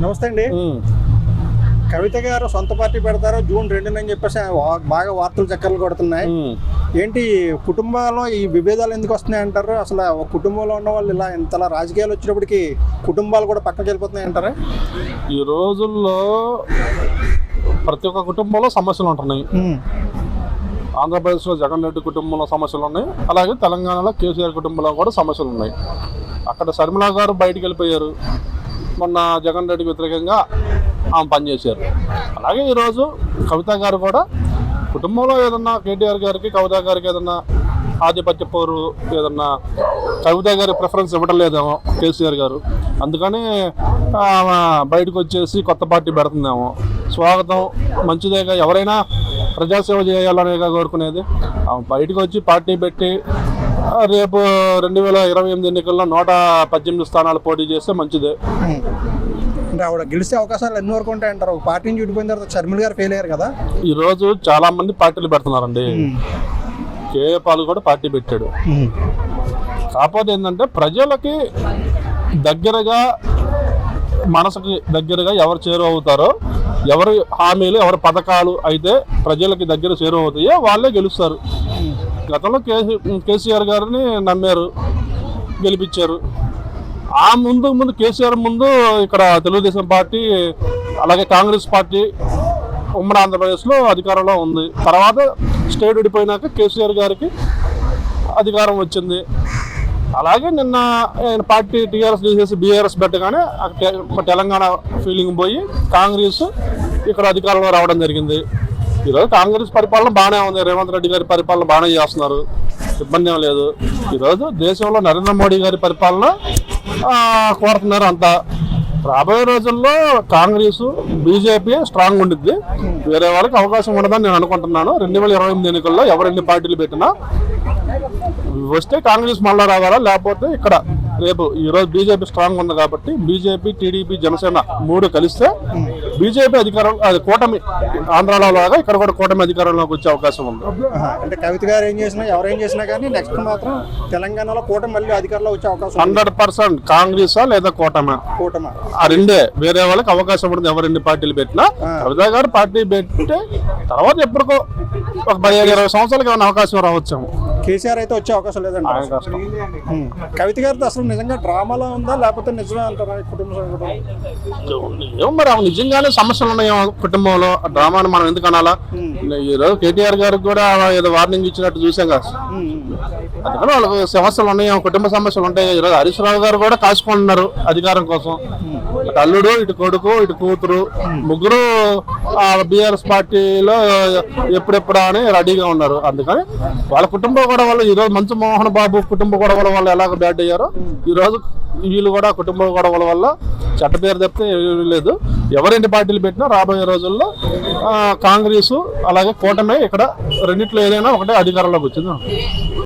నమస్తే అండి. కవిత గారు సొంత పార్టీ పెడతారు జూన్ 2 అని చెప్పేసి బాగా వార్తలు చక్కర్లు కొడుతున్నాయి. ఏంటి కుటుంబాల్లో ఈ విభేదాలు ఎందుకు వస్తున్నాయి అంటారు? అసలు ఒక కుటుంబంలో ఉన్న వాళ్ళు ఇలా ఇంతలా రాజకీయాలు వచ్చినప్పటికి కుటుంబాలు కూడా పక్కకి వెళ్ళిపోతున్నాయి అంటారా? ఈ రోజుల్లో ప్రతి ఒక్క కుటుంబంలో సమస్యలు ఉంటున్నాయి. ఆంధ్రప్రదేశ్లో జగన్ రెడ్డి కుటుంబంలో సమస్యలు ఉన్నాయి, అలాగే తెలంగాణలో కేసీఆర్ కుటుంబంలో కూడా సమస్యలు ఉన్నాయి. అక్కడ శర్మిలా గారు బయటికి వెళ్ళిపోయారు, మొన్న జగన్ రెడ్డికి వ్యతిరేకంగా ఆమె పనిచేశారు. అలాగే ఈరోజు కవిత గారు కూడా కుటుంబంలో ఏదన్నా కేటీఆర్ గారికి కవిత గారికి ఏదన్నా ఆధిపత్య పోరు ఏదన్నా కవిత గారి ప్రిఫరెన్స్ ఇవ్వడం లేదేమో కేసీఆర్ గారు, అందుకని బయటకు వచ్చేసి కొత్త పార్టీ పెడుతుందేమో. స్వాగతం, మంచిదేగా, ఎవరైనా ప్రజాసేవ చేయాలనేగా కోరుకునేది. బయటకు వచ్చి పార్టీ పెట్టి రేపు 2028 ఎన్నికల్లో 118 స్థానాలు పోటీ చేస్తే మంచిదే. అంటే ఆవిడ గెలిచే అవకాశాలు ఎన్ని వరకు ఉంటాయి అంటారు? ఒక పార్టీని చుడిపోయిన తర్వాత షర్మిల గారు ఫెయిల్ అయ్యారు కదా. ఈరోజు చాలా మంది పార్టీలు పెడుతున్నారండి. కేఏ పాల్ కూడా పార్టీ పెట్టాడు. కాకపోతే ఏంటంటే ప్రజలకి దగ్గరగా, మనసుకి దగ్గరగా ఎవరు చేరువవుతారో, ఎవరి హామీలు ఎవరి పథకాలు అయితే ప్రజలకి దగ్గర చేరువవుతాయో వాళ్ళే గెలుస్తారు. గతంలో కేసీఆర్ గారిని నమ్మారు, గెలిపించారు. ఆ ముందు కేసీఆర్ ముందు ఇక్కడ తెలుగుదేశం పార్టీ అలాగే కాంగ్రెస్ పార్టీ ఉమ్మడి ఆంధ్రప్రదేశ్లో అధికారంలో ఉంది. తర్వాత స్టేట్ విడిపోయినాక కేసీఆర్ గారికి అధికారం వచ్చింది. అలాగే నిన్న ఆయన పార్టీ టీఆర్ఎస్ తీసేసి బీఆర్ఎస్ పెట్టగానే తెలంగాణ ఫీలింగ్ పోయి కాంగ్రెస్ ఇక్కడ అధికారంలో రావడం జరిగింది. ఈరోజు కాంగ్రెస్ పరిపాలన బాగానే ఉంది, రేవంత్ రెడ్డి గారి పరిపాలన బాగానే చేస్తున్నారు, ఇబ్బంది ఏం లేదు. ఈరోజు దేశంలో నరేంద్ర మోడీ గారి పరిపాలన కోరుతున్నారు అంతా. రాబోయే రోజుల్లో కాంగ్రెస్ బీజేపీ స్ట్రాంగ్ ఉండిద్ది, వేరే వాళ్ళకి అవకాశం ఉండదని నేను అనుకుంటున్నాను. 2028 ఎన్నికల్లో ఎవరు ఎన్ని పార్టీలు పెట్టినా వస్తే కాంగ్రెస్ మళ్ళా రావాలా, లేకపోతే ఇక్కడ రేపు ఈరోజు బీజేపీ స్ట్రాంగ్ ఉంది కాబట్టి బీజేపీ, టీడీపీ, జనసేన 3 కలిస్తే బీజేపీ అధికారం, అది కూటమి ఆంధ్రాలో లాగా ఇక్కడ కూడా కూటమి అధికారంలోకి వచ్చే అవకాశం ఉంది. అంటే కవిత గారు ఏం చేసినా ఎవరేం చేసినా కానీ నెక్స్ట్ మాత్రం తెలంగాణలో కూటమి మళ్ళీ అధికారంలో వచ్చే అవకాశం 100% కాంగ్రెసా లేదా కూటమి, ఆ రెండే. వేరే వాళ్ళకి అవకాశం ఉండదు ఎవరు ఎన్ని పార్టీలు పెట్టినా. కవిత గారు పార్టీ పెట్టి తర్వాత ఎప్పటికో ఒక 15-20 సంవత్సరాలకి ఏమైనా అవకాశం రావచ్చాము. కేసీఆర్ అయితే వచ్చే అవకాశం లేదండి. కవిత గారితో అసలు నిజంగా డ్రామాలో ఉందా లేకపోతే నిజమే అంటారా కుటుంబ ఏమో మరి నిజంగానే సమస్యలు ఉన్నాయో కుటుంబంలో, డ్రామాని మనం ఎందుకు అనాలా? ఈరోజు కేటీఆర్ గారికి కూడా ఏదో వార్నింగ్ ఇచ్చినట్టు చూసాం కదా, అందుకని వాళ్ళకి సమస్యలు ఉన్నాయో, కుటుంబ సమస్యలు ఉంటాయి. ఈరోజు హరీష్ రావు గారు కూడా కాసుకుంటున్నారు అధికారం కోసం. అటు అల్లుడు, ఇటు కొడుకు, ఇటు కూతురు, ముగ్గురు బీఆర్ఎస్ పార్టీలో ఎప్పుడెప్పుడా అని రెడీగా ఉన్నారు. అందుకని వాళ్ళ కుటుంబ గొడవలు ఈరోజు మంచు మోహన్ బాబు కుటుంబ గొడవల వల్ల ఎలాగ బ్యాడ్ అయ్యారో ఈరోజు వీళ్ళు కూడా కుటుంబ గొడవల వల్ల చెడ్డ పేరు తప్పితే లేదు. ఎవరెన్ని పార్టీలు పెట్టినా రాబోయే రోజుల్లో కాంగ్రెస్ అలాగే కూటమి ఇక్కడ రెండిట్లో ఏదైనా ఒకటే అధికారంలోకి వచ్చింది.